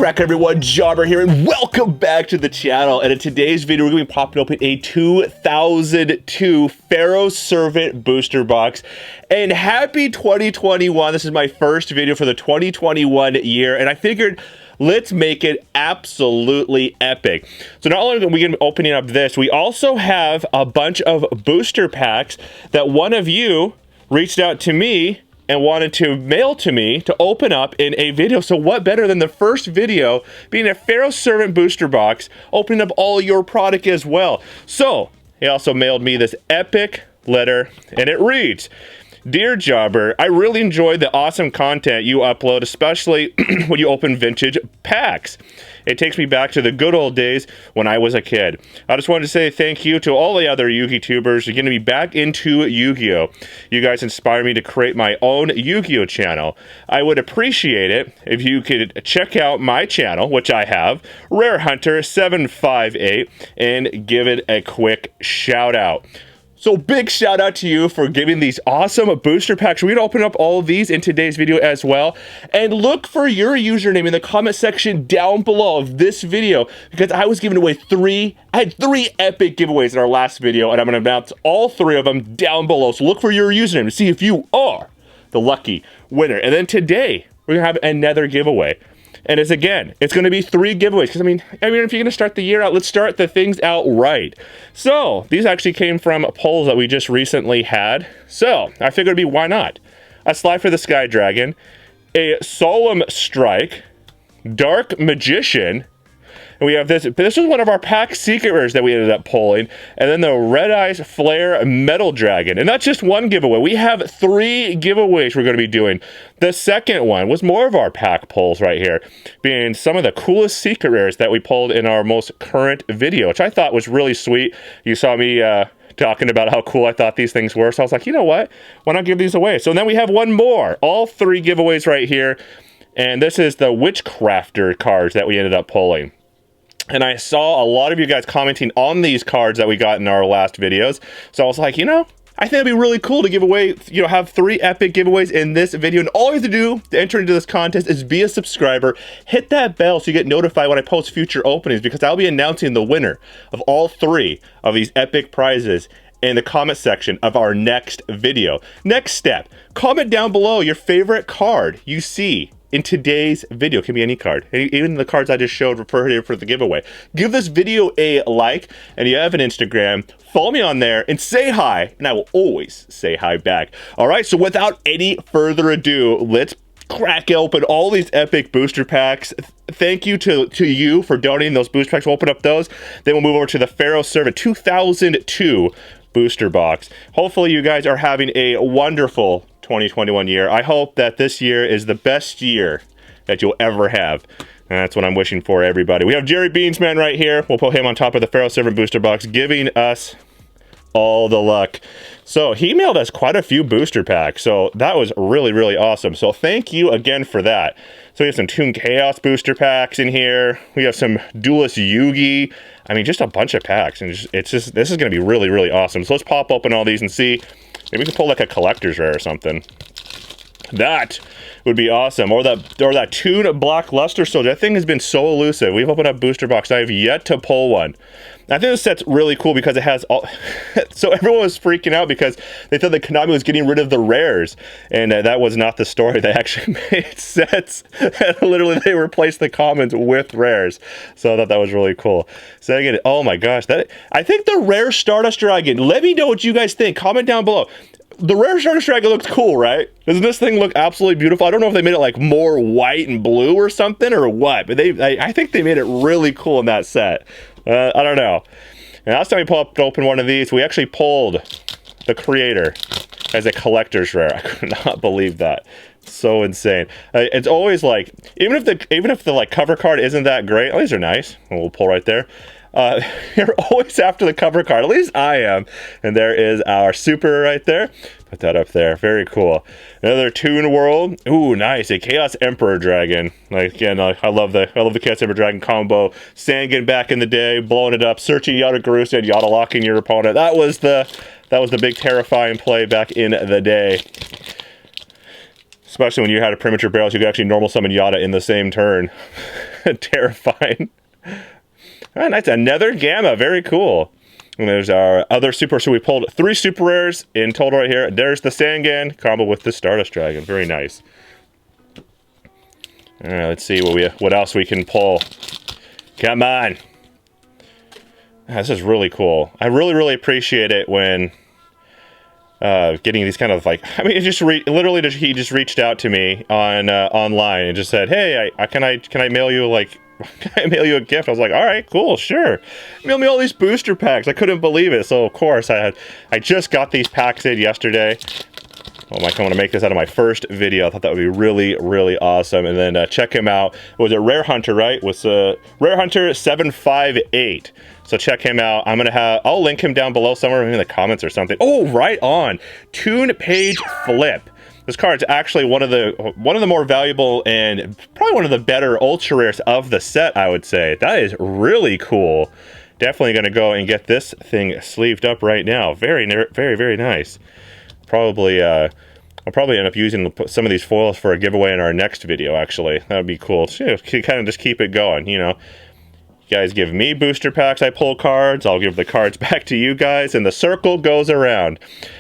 crack everyone, Jobber here, and welcome back to the channel. And in today's video, we're going to be popping open a 2002 Pharaoh Servant booster box. And happy 2021. This is my first video for the 2021 year, and I figured let's make it absolutely epic. So not only are we going to be opening up this, we also have a bunch of booster packs that one of you reached out to me and wanted to mail to me to open up in a video. So what better than the first video being a Pharaoh Servant booster box, opening up all your product as well. So he also mailed me this epic letter, and it reads, "Dear Jobber, I really enjoy the awesome content you upload, especially when you open vintage packs. It takes me back to the good old days when I was a kid. I just wanted to say thank you to all the other Yu-Gi-Tubers who are going to be back into Yu-Gi-Oh! You guys inspire me to create my own Yu-Gi-Oh! Channel. I would appreciate it if you could check out my channel, which I have, Rare Hunter 758, and give it a quick shout out." So big shout out to you for giving these awesome booster packs. We're gonna open up all of these in today's video as well. And look for your username in the comment section down below of this video, because I was giving away I had three epic giveaways in our last video, and I'm gonna announce all three of them down below. So look for your username to see if you are the lucky winner. And then today, we're gonna have another giveaway. And it's going to be 3 giveaways. Because I mean, if you're going to start the year out, let's start the things out right. So these actually came from polls that we just recently had. So I figured it'd be, why not? A Slide for the Sky Dragon, a Solemn Strike, Dark Magician, and we have this. This was one of our pack secret rares that we ended up pulling. And then the Red Eyes Flare Metal Dragon. And that's just one giveaway. We have 3 giveaways we're going to be doing. The second one was more of our pack pulls right here, being some of the coolest secret rares that we pulled in our most current video, which I thought was really sweet. You saw me talking about how cool I thought these things were. So I was like, you know what? Why not give these away? So then we have one more. All 3 giveaways right here. And this is the Witchcrafter cards that we ended up pulling. And I saw a lot of you guys commenting on these cards that we got in our last videos. So I was like, you know, I think it'd be really cool to give away, have 3 epic giveaways in this video. And all you have to do to enter into this contest is be a subscriber, hit that bell so you get notified when I post future openings, because I'll be announcing the winner of all 3 of these epic prizes in the comment section of our next video. Next step, comment down below your favorite card you see in today's video. It can be any card, even the cards I just showed for the giveaway. Give this video a like, and if you have an Instagram, follow me on there and say hi, and I will always say hi back. All right, so without any further ado, let's crack open all these epic booster packs. Thank you to you for donating those booster packs. We'll open up those, then we'll move over to the Pharaoh Servant 2002 booster box. Hopefully you guys are having a wonderful 2021 year. I hope that this year is the best year that you'll ever have. And that's what I'm wishing for everybody. We have Jerry Beansman right here. We'll put him on top of the Pharaoh Servant booster box, giving us all the luck. So he mailed us quite a few booster packs. So that was really, really awesome. So thank you again for that. So we have some Toon Chaos booster packs in here. We have some Duelist Yugi. I mean, just a bunch of packs. And this is going to be really, really awesome. So let's pop open all these and see. Maybe we can pull like a collector's rare or something. That would be awesome. Or that Toon Black Luster Soldier. That thing has been so elusive. We've opened up booster box. I have yet to pull one. I think this set's really cool because it has all... So everyone was freaking out because they thought that Konami was getting rid of the rares. And that was not the story. They actually made sets. And literally, they replaced the commons with rares. So I thought that was really cool. So again, oh my gosh. I think the rare Stardust Dragon. Let me know what you guys think. Comment down below. The rare Stardust Dragon looks cool, right? Doesn't this thing look absolutely beautiful? I don't know if they made it like more white and blue or something or what, but I think they made it really cool in that set. I don't know. And last time we opened one of these, we actually pulled the creator as a collector's rare. I could not believe that. So insane. It's always like, even if the like cover card isn't that great, oh, these are nice. We'll pull right there. You're always after the cover card. At least I am. And there is our super right there. Put that up there. Very cool. Another Toon World. Ooh, nice. A Chaos Emperor Dragon. Like, again, I love the Chaos Emperor Dragon combo. Sangan back in the day, blowing it up, searching Yada Garusa and Yada locking your opponent. That was the big terrifying play back in the day. Especially when you had a premature barrels, you could actually normal summon Yada in the same turn. terrifying. Oh, nice. Another Gamma. Very cool. And there's our other super. So we pulled 3 super rares in total right here. There's the Sangan combo with the Stardust Dragon. Very nice. All right, let's see what else we can pull. Come on. This is really cool. I really appreciate it when getting these kind of like, I mean, he just reached out to me on online and just said, hey, can I mail you like, can I mail you a gift? I was like, all right, cool, sure. Mail me all these booster packs. I couldn't believe it. So of course I just got these packs in yesterday. Oh my, I want to make this out of my first video. I thought that would be really awesome. And then check him out. Was it Rare Hunter, right? It was Rare Hunter 758. So check him out. I'll link him down below somewhere in the comments or something. Oh, right on. Tune Page Flip. This card's actually one of the more valuable and probably one of the better ultra rares of the set, I would say. That is really cool. Definitely going to go and get this thing sleeved up right now. Very nice. I'll probably end up using some of these foils for a giveaway in our next video, actually. That would be cool. So, you know, kind of just keep it going, you know. You guys give me booster packs, I pull cards. I'll give the cards back to you guys, and the circle goes around.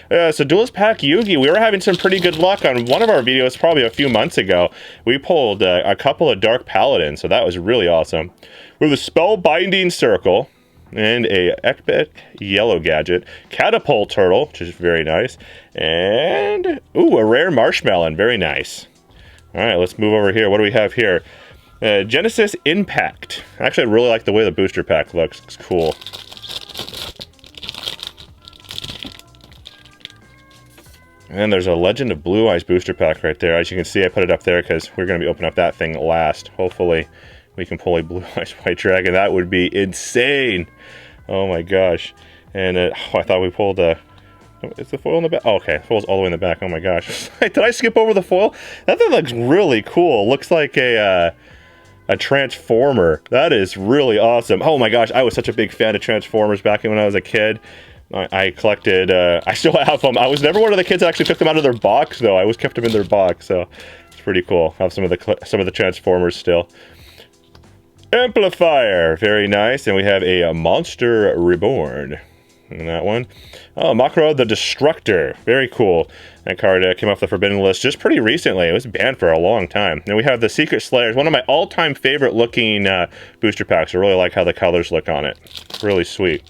So Duelist Pack Yugi, we were having some pretty good luck on one of our videos probably a few months ago. We pulled a couple of Dark Paladins, so that was really awesome. With a Spellbinding Circle, and a epic yellow gadget, Catapult Turtle, which is very nice, and ooh, a rare Marshmallow, very nice. All right, let's move over here. What do we have here? Genesis Impact. Actually, I really like the way the booster pack looks. It's cool. And there's a Legend of Blue Eyes booster pack right there. As you can see, I put it up there because we're going to be opening up that thing last. Hopefully, we can pull a Blue Eyes White Dragon. That would be insane. Oh my gosh. And I thought we pulled a... Is the foil in the back? Oh, okay. The foil's all the way in the back. Oh my gosh. Did I skip over the foil? That thing looks really cool. Looks like a Transformer. That is really awesome. Oh my gosh. I was such a big fan of Transformers back when I was a kid. I collected... I still have them. I was never one of the kids that actually took them out of their box, though. I always kept them in their box, so it's pretty cool. I have some of the Transformers still. Amplifier, very nice. And we have a Monster Reborn in that one. Oh, Makro the Destructor, very cool. That card came off the Forbidden list just pretty recently. It was banned for a long time. Then we have the Secret Slayers, one of my all-time favorite looking booster packs. I really like how the colors look on it. Really sweet.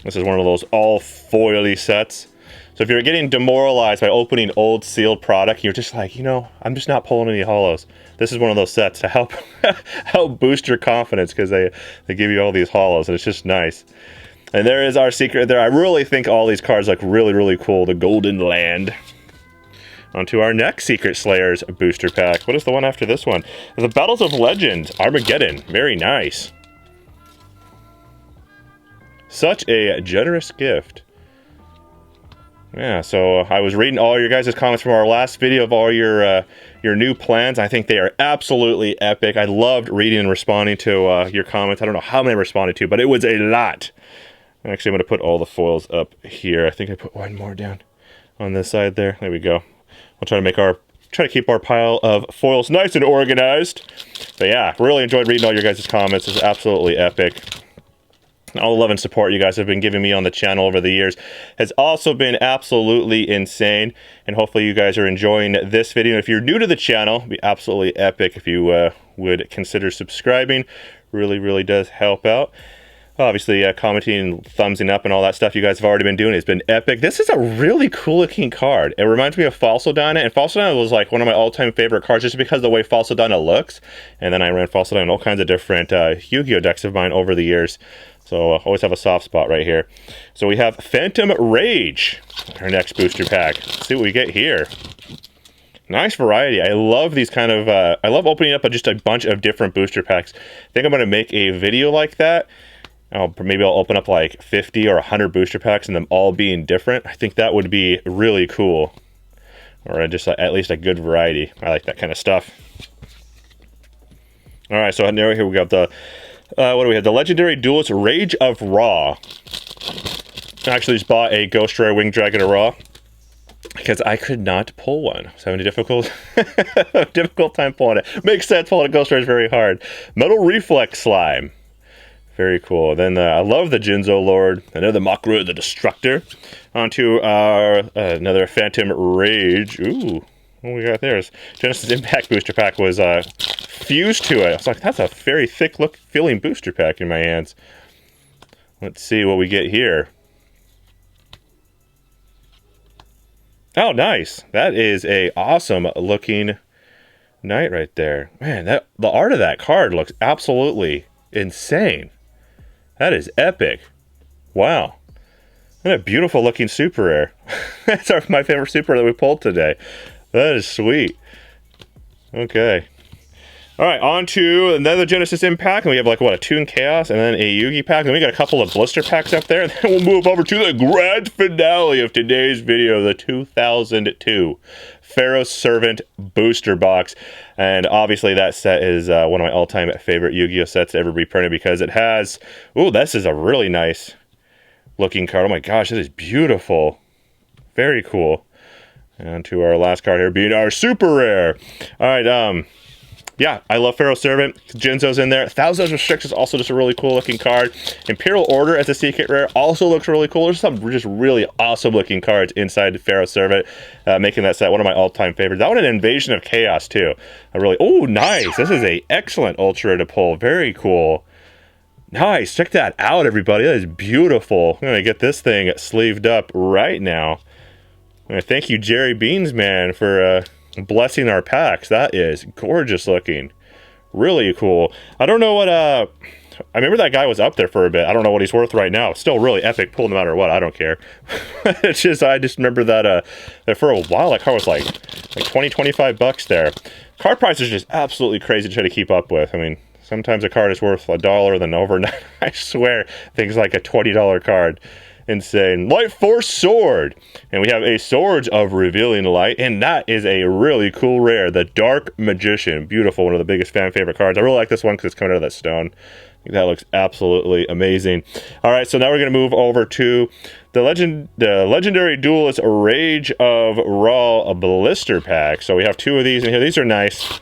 This is one of those all foily sets. So if you're getting demoralized by opening old sealed product, you're just like, you know, I'm just not pulling any holos. This is one of those sets to help help boost your confidence because they give you all these holos, and it's just nice. And there is our secret there. I really think all these cards look really cool. The Golden Land. On to our next Secret Slayers booster pack. What is the one after this one? The Battles of Legends, Armageddon. Very nice. Such a generous gift. Yeah, so I was reading all your guys' comments from our last video of all your new plans. I think they are absolutely epic. I loved reading and responding to your comments. I don't know how many I responded to, but it was a lot. Actually, I'm going to put all the foils up here. I think I put one more down on this side there. There we go. We'll try to keep our pile of foils nice and organized. But yeah, really enjoyed reading all your guys' comments. It's absolutely epic. All the love and support you guys have been giving me on the channel over the years has also been absolutely insane. And hopefully you guys are enjoying this video. If you're new to the channel, it'd be absolutely epic if you would consider subscribing. Really does help out. Obviously, commenting and thumbsing up and all that stuff you guys have already been doing has been epic. This is a really cool looking card. It reminds me of Falsodana, and Falsodana was like one of my all-time favorite cards just because of the way Falsodana looks. And then I ran Falsodana in all kinds of different Yu-Gi-Oh decks of mine over the years. So I always have a soft spot right here. So we have Phantom Rage, our next booster pack. Let's see what we get here. Nice variety. I love these kind of, I love opening up just a bunch of different booster packs. I think I'm going to make a video like that. Maybe I'll open up like 50 or 100 booster packs and them all being different. I think that would be really cool. Or just at least a good variety. I like that kind of stuff. All right, so now here we got the, what do we have? The Legendary Duelist Rage of Ra. I actually just bought a Ghost Rare Winged Dragon of Ra. because I could not pull one. I was having a difficult time pulling it. Makes sense, pulling a Ghost Rider is very hard. Metal Reflex Slime. Very cool. Then I love the Yugioh Lord. Another Makru the Destructor. Onto our another Phantom Rage. Ooh, what we got there is Genesis Impact Booster Pack was fused to it. I was like, that's a very thick feeling booster pack in my hands. Let's see what we get here. Oh, nice. That is a awesome looking knight right there. Man, the art of that card looks absolutely insane. That is epic. Wow. And a beautiful looking super rare. That's my favorite super rare that we pulled today. That is sweet. Okay. All right, on to another Genesis Impact, and we have like, what, a Toon Chaos, and then a Yugi pack, and we got a couple of blister packs up there, and then we'll move over to the grand finale of today's video, the 2002 Pharaoh Servant Booster Box. And obviously that set is one of my all-time favorite Yu-Gi-Oh sets to ever be printed, because it has, ooh, this is a really nice looking card. Oh my gosh, this is beautiful. Very cool. And to our last card here being our super rare. All right, yeah, I love Pharaoh Servant. Jinzo's in there. 1,000 Restrictions, also just a really cool looking card. Imperial Order as a secret rare also looks really cool. There's some just really awesome looking cards inside Pharaoh Servant, making that set one of my all-time favorites. That one, an Invasion of Chaos too. Oh, nice. This is a excellent ultra to pull. Very cool. Nice. Check that out, everybody. That is beautiful. I'm gonna get this thing sleeved up right now. Thank you, Jerry Beans Man, for blessing our packs. That is gorgeous looking. Really cool. I don't know what I remember that guy was up there for a bit. I don't know what he's worth right now. Still really epic pull no matter what. I don't care. It's just, I just remember that for a while that car was like 20, 25 bucks there. Card prices are just absolutely crazy to try to keep up with. I mean, sometimes a card is worth $1, then overnight, I swear, things like a $20 card. Insane. Light Force Sword, and we have a Swords of Revealing Light, and that is a really cool rare, the Dark Magician. Beautiful, one of the biggest fan favorite cards. I really like this one because it's coming out of that stone. I think that looks absolutely amazing. All right, so now we're going to move over to the Legendary Duelist Rage of Raw Blister Pack. So we have two of these in here. These are nice.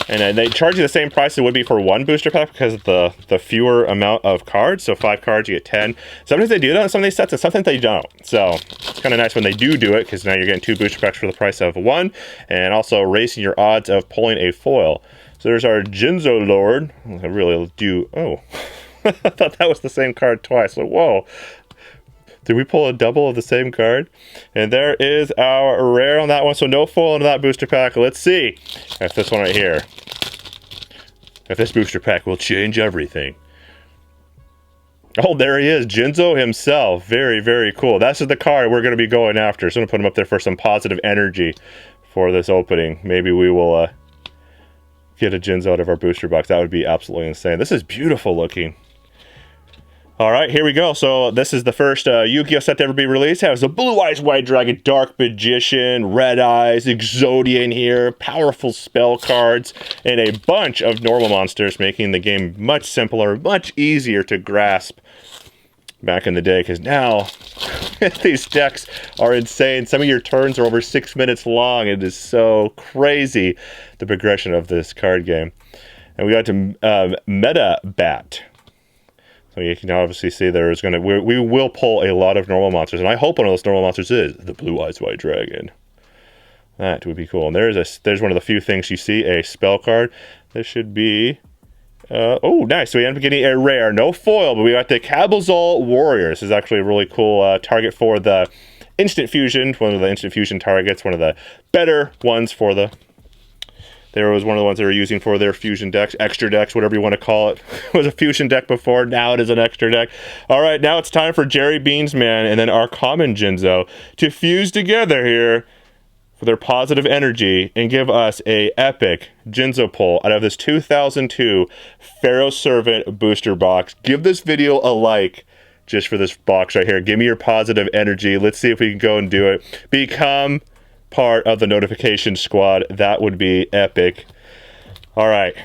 And they charge you the same price it would be for one booster pack because of the fewer amount of cards. So 5 cards, you get 10. Sometimes they do that on some of these sets, and sometimes they don't. So it's kind of nice when they do it, because now you're getting 2 booster packs for the price of 1, and also raising your odds of pulling a foil. So there's our Yugioh Lord. I really do. Oh, I thought that was the same card twice. So whoa. Did we pull a double of the same card? And there is our rare on that one. So no foil into that booster pack. Let's see if this one right here, if this booster pack will change everything. Oh, there he is. Yugioh himself. Very, very cool. That's the card we're going to be going after. So I'm going to put him up there for some positive energy for this opening. Maybe we will get a Yugioh out of our booster box. That would be absolutely insane. This is beautiful looking. All right, here we go. So this is the first Yu-Gi-Oh set to ever be released. It has the Blue Eyes White Dragon, Dark Magician, Red Eyes, Exodia in here, powerful spell cards, and a bunch of normal monsters, making the game much simpler, much easier to grasp back in the day, because now these decks are insane. Some of your turns are over 6 minutes long. It is so crazy, the progression of this card game. And we got to Meta Bat. So you can obviously see there's going to, we will pull a lot of normal monsters, and I hope one of those normal monsters is the Blue Eyes White Dragon. That would be cool. And there's one of the few things you see, a spell card. This should be, oh, nice. So we end up getting a rare, no foil, but we got the Cabazol Warrior. This is actually a really cool target for the Instant Fusion, one of the Instant Fusion targets, one of the better ones for the... There was one of the ones they were using for their fusion decks, extra decks, whatever you want to call it. It was a fusion deck before, now it is an extra deck. All right, now it's time for Jerry Beans Man and then our common Yugioh to fuse together here for their positive energy and give us a epic Yugioh pull out of this 2002 Pharaoh Servant booster box. Give this video a like just for this box right here. Give me your positive energy. Let's see if we can go and do it. Become part of the notification squad. That would be epic. All right,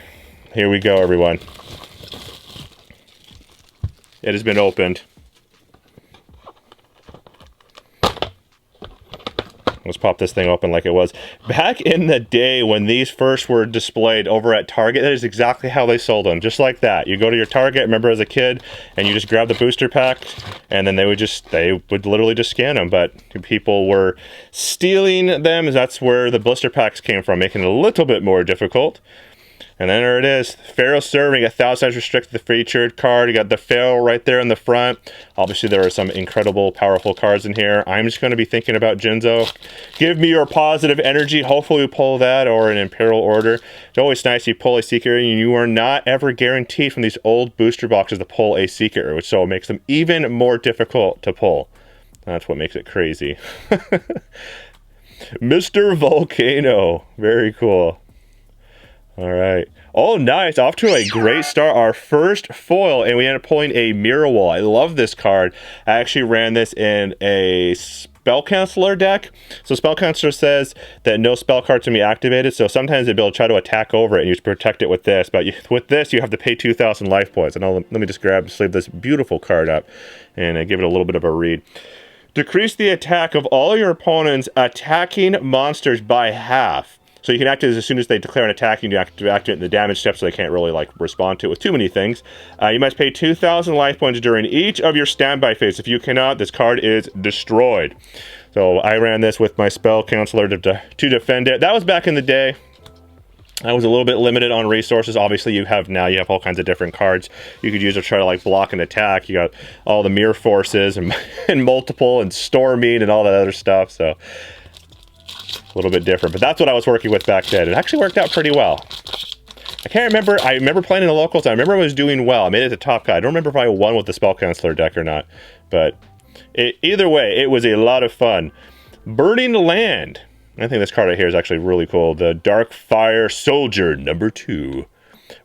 here we go, everyone. It has been opened. Let's pop this thing open like it was. Back in the day when these first were displayed over at Target, that is exactly how they sold them. Just like that. You go to your Target, remember as a kid, and you just grab the booster pack, and then they would literally just scan them. But people were stealing them. That's where the blister packs came from, making it a little bit more difficult. And then there it is. Pharaoh serving, 1,000 times restricted the featured card. You got the Pharaoh right there in the front. Obviously, there are some incredible, powerful cards in here. I'm just going to be thinking about Jinzo. Give me your positive energy. Hopefully, we pull that or an Imperial Order. It's always nice you pull a Secret, and you are not ever guaranteed from these old booster boxes to pull a Secret, which so makes them even more difficult to pull. That's what makes it crazy. Mr. Volcano. Very cool. All right. Oh, nice. Off to a great start. Our first foil, and we ended up pulling a Mirror Wall. I love this card. I actually ran this in a Spell Counselor deck. So Spell Counselor says that no spell cards can be activated, so sometimes they'll be able to try to attack over it, and you just protect it with this. But with this, you have to pay 2,000 life points. And let me just sleeve this beautiful card up and give it a little bit of a read. Decrease the attack of all your opponents' attacking monsters by half. So you can activate it as soon as they declare an attack. You can activate it in the damage step so they can't really respond to it with too many things. You must pay 2,000 life points during each of your standby phases. If you cannot, this card is destroyed. So I ran this with my Spell Counselor to defend it. That was back in the day. I was a little bit limited on resources. Obviously, you have all kinds of different cards you could use to try to block an attack. You got all the Mirror Forces and multiple and Storming and all that other stuff. So a little bit different, but that's what I was working with back then. It actually worked out pretty well. I can't remember. I remember playing in the locals. I remember I was doing well. I made it to top guy. I don't remember if I won with the Spell Counselor deck or not, but either way, it was a lot of fun. Burning Land. I think this card right here is actually really cool. The Dark Fire Soldier #2.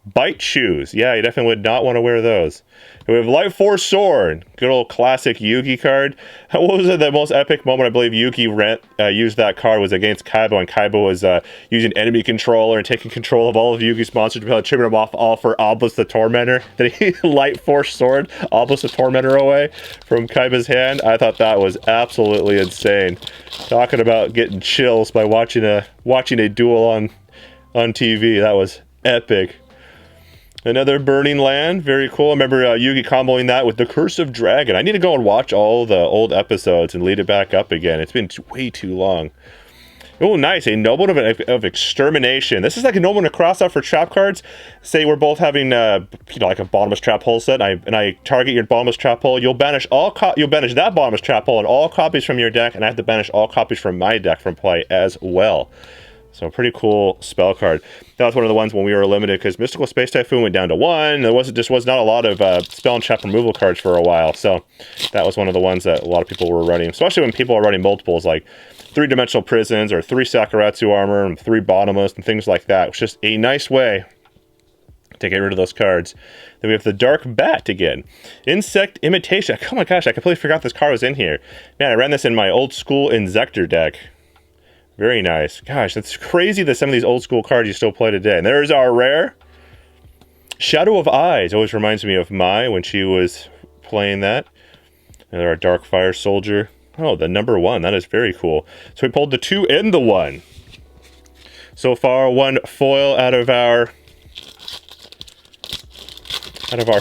Bite Shoes. Yeah, you definitely would not want to wear those. We have Light Force Sword. Good old classic Yugi card. What was it? The most epic moment I believe Yugi used that card was against Kaiba, and Kaiba was using enemy controller and taking control of all of Yugi's monsters to be able to trimming them off all for Obelisk the Tormentor. Then he Light Force Sword Obelisk the Tormentor away from Kaiba's hand. I thought that was absolutely insane. Talking about getting chills by watching a duel on TV. That was epic. Another Burning Land, very cool. I remember Yugi comboing that with the Curse of Dragon. I need to go and watch all the old episodes and lead it back up again. It's been way too long. Oh, nice. A Nobleman of Extermination. This is like a Nobleman to cross out for trap cards. Say we're both having like a bottomless trap hole set, and I target your bottomless trap hole. You'll banish that bottomless trap hole and all copies from your deck, and I have to banish all copies from my deck from play as well. So pretty cool spell card. That was one of the ones when we were limited because Mystical Space Typhoon went down to 1. There was not a lot of spell and trap removal cards for a while. So that was one of the ones that a lot of people were running, especially when people are running multiples like 3-dimensional prisons or 3 Sakuratsu armor and 3 bottomless and things like that. It's just a nice way to get rid of those cards. Then we have the Dark Bat again. Insect Imitation. Oh my gosh, I completely forgot this card was in here. Man, I ran this in my old school Insector deck. Very nice. Gosh, that's crazy that some of these old school cards you still play today. And there's our rare. Shadow of Eyes. Always reminds me of Mai when she was playing that. And our Dark Fire Soldier. Oh, the #1. That is very cool. So we pulled the 2 and the 1. So far, 1 foil out of our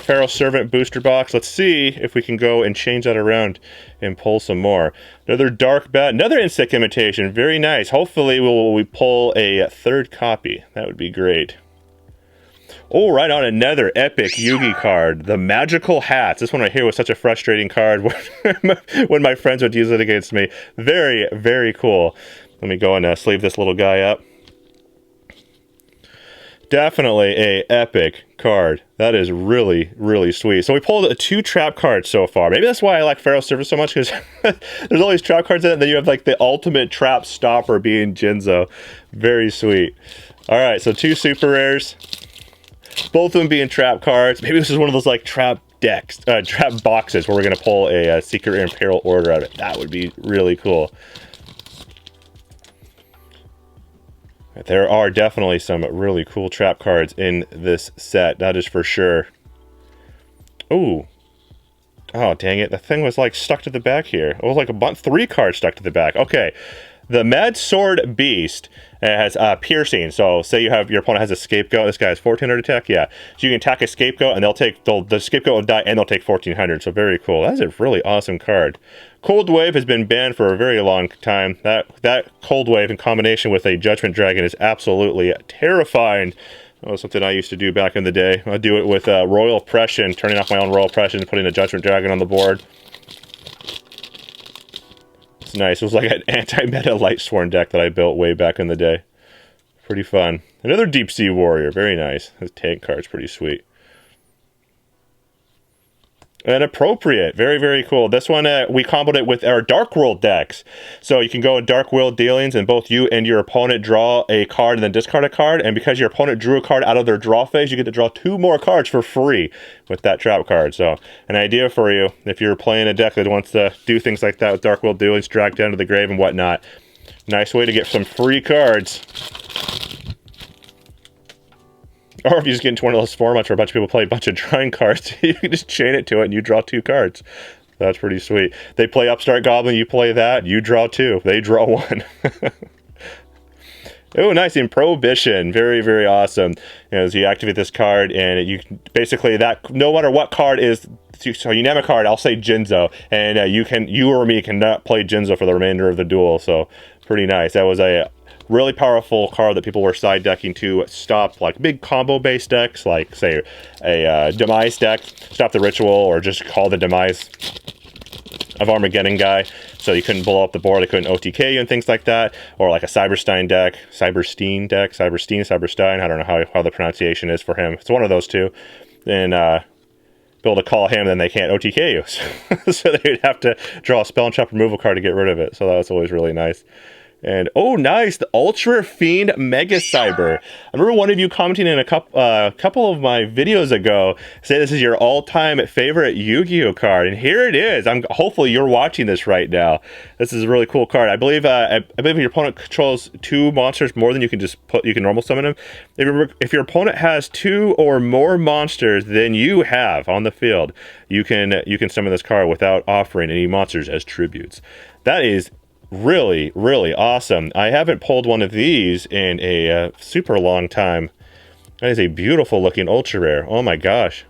Pharaoh Servant booster box. Let's see if we can go and change that around and pull some more. Another Dark Bat, another Insect Imitation. Very nice. Hopefully we pull a 3rd copy. That would be great. Oh, right on, another epic Yugi card. The Magical Hats. This one right here was such a frustrating card when my friends would use it against me. Very, very cool. Let me go and sleeve this little guy up. Definitely a epic card. That is really, really sweet. So we pulled 2 trap cards so far. Maybe that's why I like Pharaoh Servant so much, because there's all these trap cards in it, and then you have like the ultimate trap stopper being Jinzo. Very sweet. All right, so 2 super rares. Both of them being trap cards. Maybe this is one of those like trap decks, trap boxes where we're going to pull a Secret Imperial Order out of it. That would be really cool. There are definitely some really cool trap cards in this set, that is for sure. Ooh. Oh, dang it. The thing was, like, stuck to the back here. It was like a bunch, 3 cards stuck to the back. Okay. The Mad Sword Beast has piercing. So, say you have your opponent has a scapegoat. This guy has 1400 attack. Yeah. So, you can attack a scapegoat, and the scapegoat will die, and they'll take 1400. So, very cool. That's a really awesome card. Cold Wave has been banned for a very long time. That Cold Wave in combination with a Judgment Dragon is absolutely terrifying. That was something I used to do back in the day. I'd do it with Royal Oppression, turning off my own Royal Oppression, putting a Judgment Dragon on the board. It's nice. It was like an anti-meta Lightsworn deck that I built way back in the day. Pretty fun. Another Deep Sea Warrior. Very nice. His tank card's pretty sweet. And Appropriate. Very, very cool. This one, we comboed it with our Dark World decks. So you can go in Dark World dealings, and both you and your opponent draw a card and then discard a card. And because your opponent drew a card out of their draw phase, you get to draw 2 more cards for free with that trap card. So an idea for you, if you're playing a deck that wants to do things like that with Dark World dealings, drag down to the grave and whatnot. Nice way to get some free cards. Or if you just get into one of those formats where a bunch of people play a bunch of drawing cards, you can just chain it to it and you draw 2 cards. That's pretty sweet. They play Upstart Goblin, you play that, you draw 2. They draw 1. Oh, nice. In Prohibition. Very, very awesome. You know, as you activate this card, and you basically, that no matter what card is, so you name a card, I'll say Jinzo, and you or me cannot play Jinzo for the remainder of the duel. So pretty nice. That was a really powerful card that people were side decking to stop like big combo based decks, like say a Demise deck, stop the ritual, or just call the Demise of Armageddon guy, so you couldn't blow up the board, they couldn't OTK you and things like that, or like a Cyberstein, I don't know how the pronunciation is for him. It's one of those two, and be able to call him, then they can't OTK you. So they'd have to draw a spell and chop removal card to get rid of it. So that was always really nice. And, oh, nice, the Ultra Fiend Mega Cyber. I remember one of you commenting in a couple of my videos ago, say this is your all-time favorite Yu-Gi-Oh card, and here it is. Hopefully you're watching this right now. This is a really cool card. I believe if your opponent controls 2 monsters more than you can normal summon them. If your opponent has 2 or more monsters than you have on the field, you can summon this card without offering any monsters as tributes. That is really, really awesome. I haven't pulled one of these in a super long time. That is a beautiful looking ultra rare. Oh my gosh.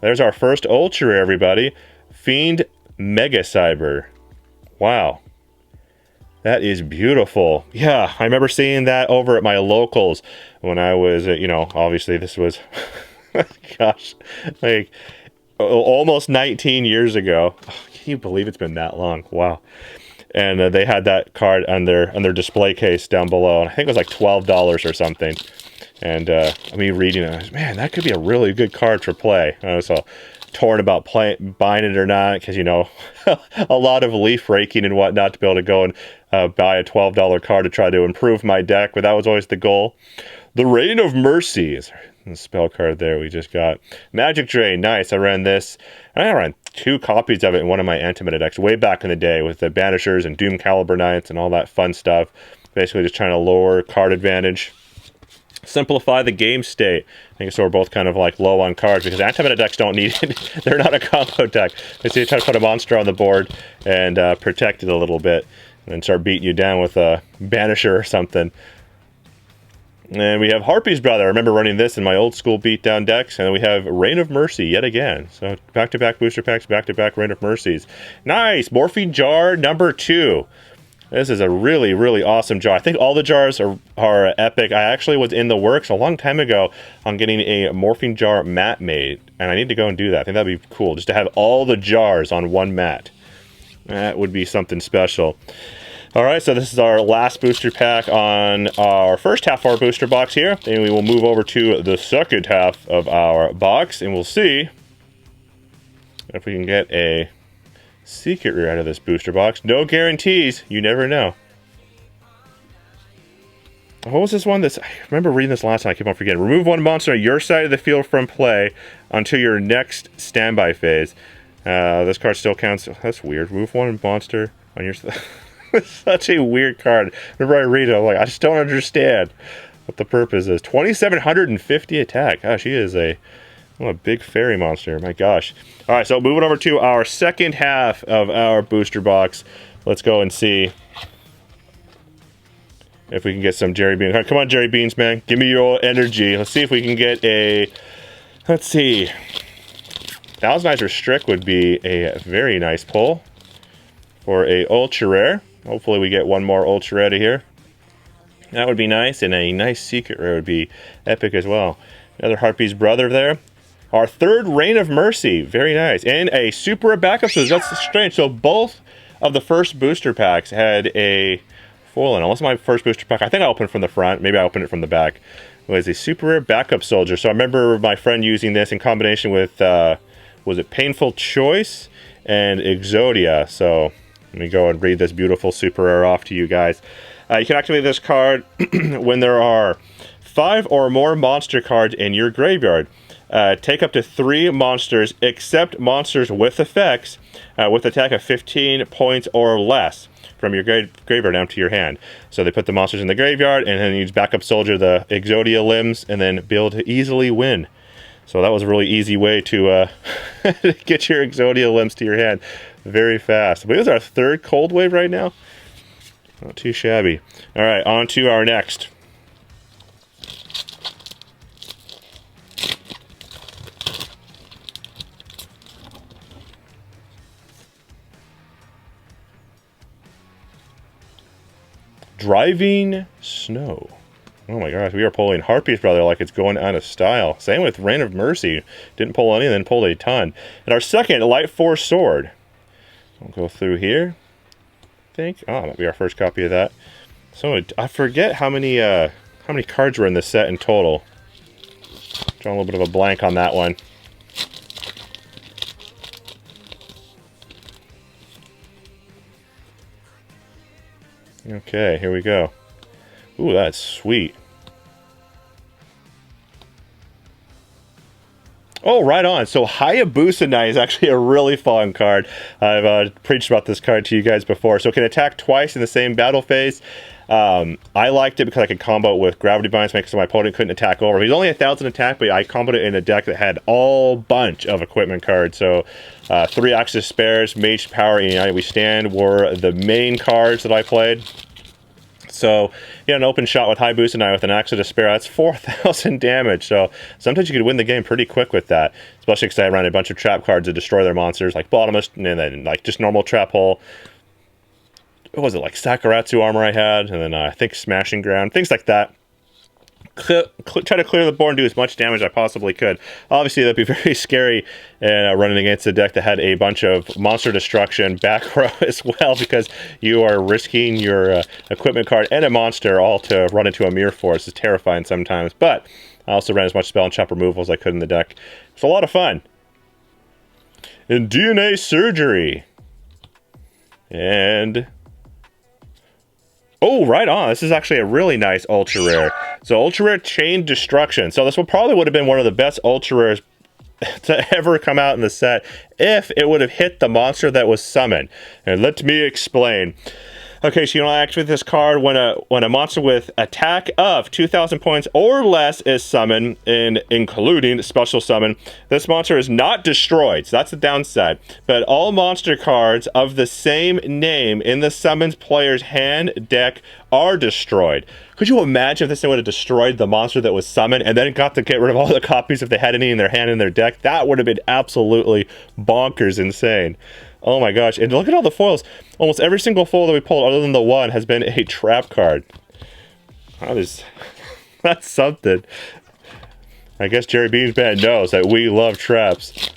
There's our first ultra rare, everybody. Fiend Mega Cyber. Wow. That is beautiful. Yeah, I remember seeing that over at my locals when I was, obviously this was, gosh, like almost 19 years ago. Oh, can you believe it's been that long? Wow. And they had that card on their display case down below. I think it was like $12 or something. And me reading it, man, that could be a really good card for play. I was so torn about buying it or not, because a lot of leaf raking and whatnot to be able to go and buy a $12 card to try to improve my deck, but that was always the goal. The Reign of Mercy is the spell card there we just got. Magic Drain, nice. I ran 2 copies of it in one of my anti-meta decks way back in the day with the Banishers and Doom Caliber Knights and all that fun stuff. Basically just trying to lower card advantage. Simplify the game state. I think so we're both kind of like low on cards because anti-meta decks don't need it. They're not a combo deck. They see you try to put a monster on the board and protect it a little bit and then start beating you down with a Banisher or something. And we have Harpy's Brother. I remember running this in my old school beatdown decks. And then we have Reign of Mercy yet again. So back-to-back booster packs, back-to-back Reign of Mercies. Nice! Morphine Jar number 2. This is a really, really awesome jar. I think all the jars are epic. I actually was in the works a long time ago on getting a Morphine Jar mat made. And I need to go and do that. I think that'd be cool, just to have all the jars on one mat. That would be something special. All right, so this is our last booster pack on our first half of our booster box here. And we will move over to the second half of our box, and we'll see if we can get a secret rare out of this booster box. No guarantees. You never know. What was this one? I remember reading this last time. I keep on forgetting. Remove 1 monster on your side of the field from play until your next standby phase. This card still counts. That's weird. Remove 1 monster on your side. It's such a weird card. Whenever I read it, I'm like, I just don't understand what the purpose is. 2,750 attack. Gosh, she is a Oh, a big fairy monster. My gosh. All right, so moving over to our second half of our booster box. Let's go and see if we can get some Jerry Beans. Come on, Jerry Beans, man. Give me your energy. Let's see if we can get a... Let's see. Thousand Eyes Restrict would be a very nice pull for a ultra rare. Hopefully we get one more ultra rare here. That would be nice, and a nice secret rare would be epic as well. Another Harpy's brother there. Our third Reign of Mercy, very nice. And a super rare backup, so that's strange. So both of the first booster packs had a foil in. Unless my first booster pack, I think I opened from the front, maybe I opened it from the back. It was a super rare backup soldier. So I remember my friend using this in combination with, was it Painful Choice and Exodia. So let me go and read this beautiful super rare off to you guys. You can activate this card when there are 5 or more monster cards in your graveyard. Take up to 3 monsters, except monsters with effects, with attack of 15 points or less from your graveyard down to your hand. So they put the monsters in the graveyard, and then use backup soldier the Exodia limbs, and then be able to easily win. So that was a really easy way to get your Exodia limbs to your hand very fast. I believe it's our third cold wave right now. Not too shabby. All right, on to our next. Driving Snow. Oh my gosh, we are pulling Harpy's brother like it's going out of style. Same with Reign of Mercy. Didn't pull any, then pulled a ton. And our second Light Force Sword. I'll go through here. I think. Oh, that'll be our first copy of that. So I forget how many cards were in this set in total. Drawing a little bit of a blank on that one. Okay, here we go. Ooh, that's sweet. Oh, right on. So Hayabusa Knight is actually a really fun card. I've preached about this card to you guys before. So it can attack twice in the same battle phase. I liked it because I could combo it with Gravity Binds, make so my opponent couldn't attack over. He's only 1,000 attack, but I comboed it in a deck that had all bunch of equipment cards. So 3 Axis Spares, Mage Power, and United We Stand were the main cards that I played. So, you know, an open shot with Hayabusa Knight with an Axe of Despair, that's 4,000 damage. So sometimes you could win the game pretty quick with that. Especially because I ran a bunch of trap cards to destroy their monsters, like Bottomist, and then like just normal Trap Hole. What was it, like Sakuratsu armor I had, and then I think Smashing Ground, things like that. Try to clear the board and do as much damage as I possibly could. Obviously, that'd be very scary running against a deck that had a bunch of monster destruction back row as well, because you are risking your equipment card and a monster all to run into a Mirror Force. It's terrifying sometimes, but I also ran as much spell and chop removal as I could in the deck. It's a lot of fun. And DNA Surgery. And... oh, right on. This is actually a really nice ultra rare. So ultra rare Chain Destruction. So this one probably would have been one of the best ultra rares to ever come out in the set if it would have hit the monster that was summoned. And let me explain. Okay, so you want to activate this card when a monster with attack of 2,000 points or less is summoned, including special summon. This monster is not destroyed, so that's the downside. But all monster cards of the same name in the summoned player's hand deck are destroyed. Could you imagine if this thing would have destroyed the monster that was summoned and then got to get rid of all the copies if they had any in their hand in their deck? That would have been absolutely bonkers insane. Oh my gosh, and look at all the foils. Almost every single foil that we pulled, other than the one, has been a trap card. That's something. I guess Jerry Beans Band knows that we love traps.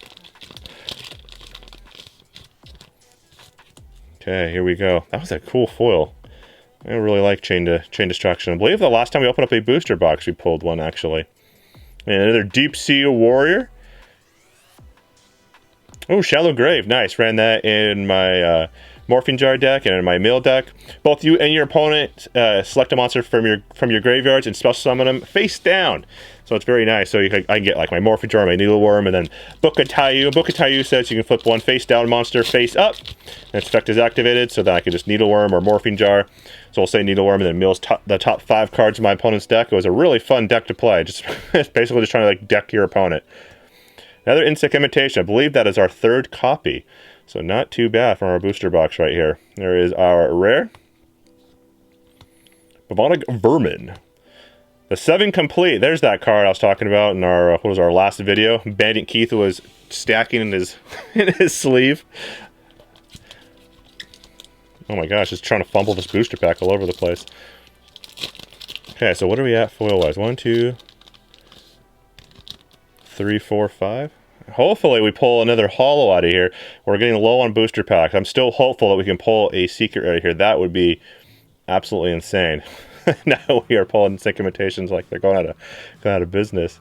Okay, here we go. That was a cool foil. I really like Chain Destruction. I believe the last time we opened up a booster box, we pulled one, actually. And another Deep Sea Warrior. Oh, Shallow Grave. Nice. Ran that in my Morphing Jar deck and in my Mill deck. Both you and your opponent select a monster from your graveyards and special summon them face down. So it's very nice. So I can get like my Morphing Jar, my Needleworm, and then Book of Taiyu. Book of Taiyu says you can flip one face down monster face up. And its effect is activated, so then I can just Needleworm or Morphing Jar. So we'll say Needleworm and then mills the top 5 cards of my opponent's deck. It was a really fun deck to play. Just basically just trying to like deck your opponent. Another insect imitation. I believe that is our third copy. So not too bad from our booster box right here. There is our rare Bavonic Vermin. The 7 complete. There's that card I was talking about in our what was our last video. Bandit Keith was stacking in his in his sleeve. Oh my gosh, just trying to fumble this booster pack all over the place. Okay, so what are we at foil-wise? 1, 2, 3, 4, 5. Hopefully we pull another holo out of here. We're getting low on booster packs. I'm still hopeful that we can pull a secret out of here. That would be absolutely insane. Now we are pulling sync imitations like they're going out of business.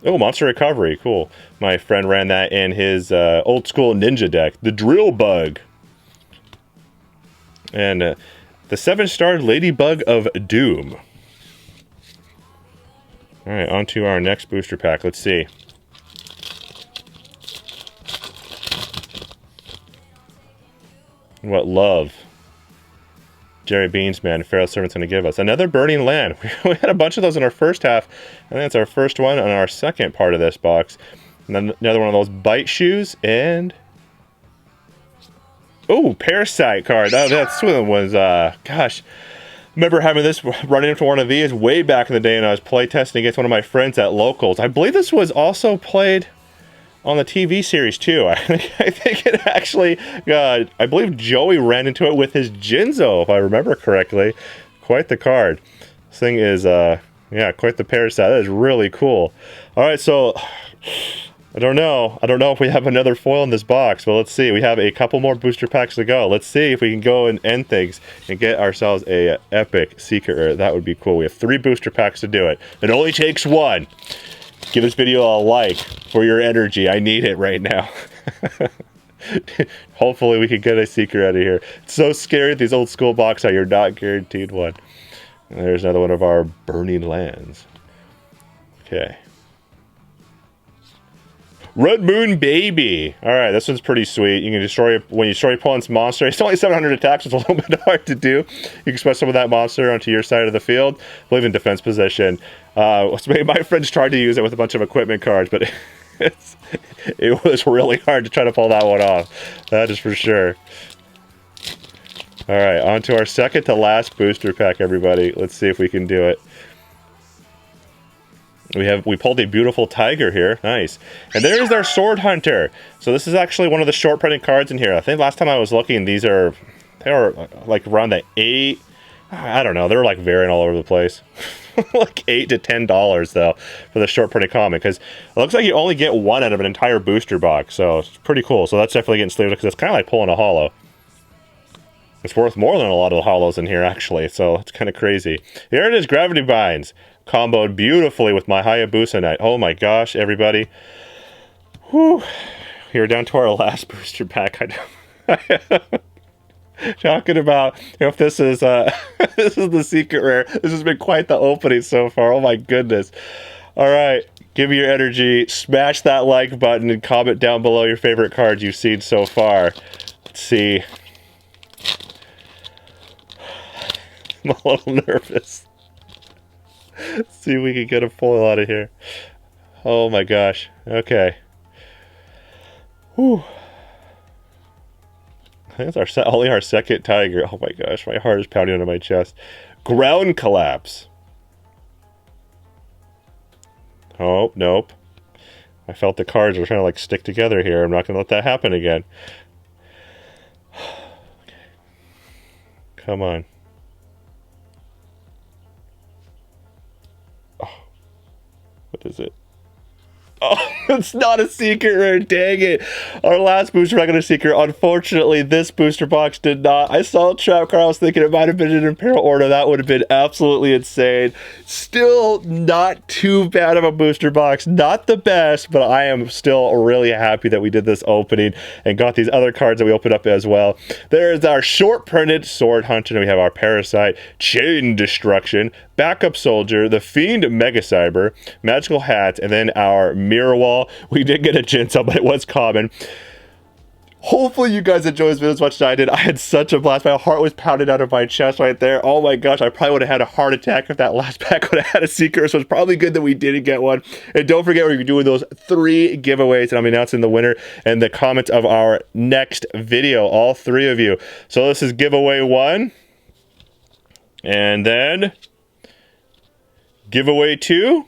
Oh, Monster Recovery, cool. My friend ran that in his old school ninja deck, the Drill Bug. And the 7-star Ladybug of Doom. Alright, on to our next booster pack. Let's see. What love Jerry Beansman, Pharaoh Servant's going to give us. Another Burning Land. We had a bunch of those in our first half. I think it's our first one on our second part of this box. And then another one of those Bite Shoes. And... oh, Parasite card. Oh, that's one of the ones, gosh. I remember having this, running into one of these way back in the day, and I was playtesting against one of my friends at Locals. I believe this was also played on the TV series too. I think it actually, I believe Joey ran into it with his Jinzo, if I remember correctly. Quite the card. This thing is, yeah, quite the Parasite. That is really cool. All right, so I don't know if we have another foil in this box, but let's see. We have a couple more booster packs to go. Let's see if we can go and end things and get ourselves a epic secret rare. That would be cool. We have 3 booster packs to do it. It only takes 1. Give this video a like for your energy. I need it right now. Hopefully we can get a secret out of here. It's so scary, these old school boxes, you're not guaranteed one. And there's another one of our Burning Lands. Okay. Red Moon Baby. Alright, this one's pretty sweet. You can destroy, when you destroy your opponent's monster, it's only 700 attacks, so it's a little bit hard to do. You can spread some of that monster onto your side of the field. I believe in defense position. My friends tried to use it with a bunch of equipment cards, but it was really hard to try to pull that one off. That is for sure. Alright, on to our second to last booster pack, everybody. Let's see if we can do it. We pulled a beautiful tiger here. Nice. And there's our Sword Hunter. So this is actually one of the short printed cards in here. I think last time I was looking, they were like around the 8. I don't know. They're like varying all over the place. Like $8 to $10 though for the short printed comic, because it looks like you only get 1 out of an entire booster box. So it's pretty cool. So that's definitely getting sleeved because it's kind of like pulling a holo. It's worth more than a lot of the holos in here actually. So it's kind of crazy. Here it is, Gravity Binds. Comboed beautifully with my Hayabusa Knight. Oh my gosh, everybody. Whew. Here, down to our last booster pack. Talking about if this is this is the secret rare. This has been quite the opening so far. Oh my goodness. Alright, give me your energy. Smash that like button and comment down below your favorite cards you've seen so far. Let's see. I'm a little nervous. Let's see if we can get a foil out of here. Oh my gosh. Okay. Whew. I think it's only our second tiger. Oh my gosh, my heart is pounding into my chest. Ground Collapse. Oh, nope. I felt the cards were trying to like stick together here. I'm not going to let that happen again. Okay. Come on. What is it? Oh, it's not a secret rare, dang it. Our last booster pack got a secret. Unfortunately, this booster box did not. I saw a trap card, I was thinking it might have been an Imperial Order. That would have been absolutely insane. Still not too bad of a booster box. Not the best, but I am still really happy that we did this opening and got these other cards that we opened up as well. There's our short printed Sword Hunter, and we have our Parasite, Chain Destruction, Backup Soldier, the Fiend Mega Cyber, Magical Hat, and then our Mirror Wall. We did get a Jinzo, but it was common. Hopefully you guys enjoyed this video as much as I did. I had such a blast. My heart was pounded out of my chest right there. Oh my gosh, I probably would have had a heart attack if that last pack would have had a secret. So it's probably good that we didn't get one. And don't forget, we're doing those 3 giveaways, and I'm announcing the winner in the comments of our next video, all 3 of you. So this is giveaway 1. And then giveaway 2.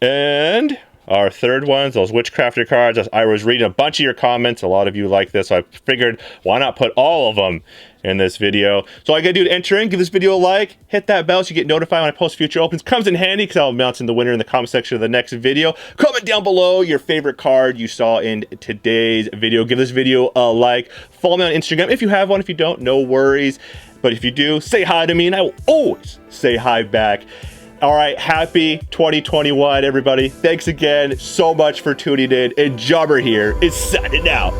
And our third ones, those Witchcrafter cards. I was reading a bunch of your comments. A lot of you like this, so I figured why not put all of them in this video. So all I gotta do to enter in, give this video a like, hit that bell so you get notified when I post future opens. Comes in handy because I'll announce the winner in the comment section of the next video. Comment down below your favorite card you saw in today's video. Give this video a like. Follow me on Instagram if you have one. If you don't, no worries. But if you do, say hi to me and I will always say hi back. All right, happy 2021, everybody. Thanks again so much for tuning in. And Jobber here is signing out.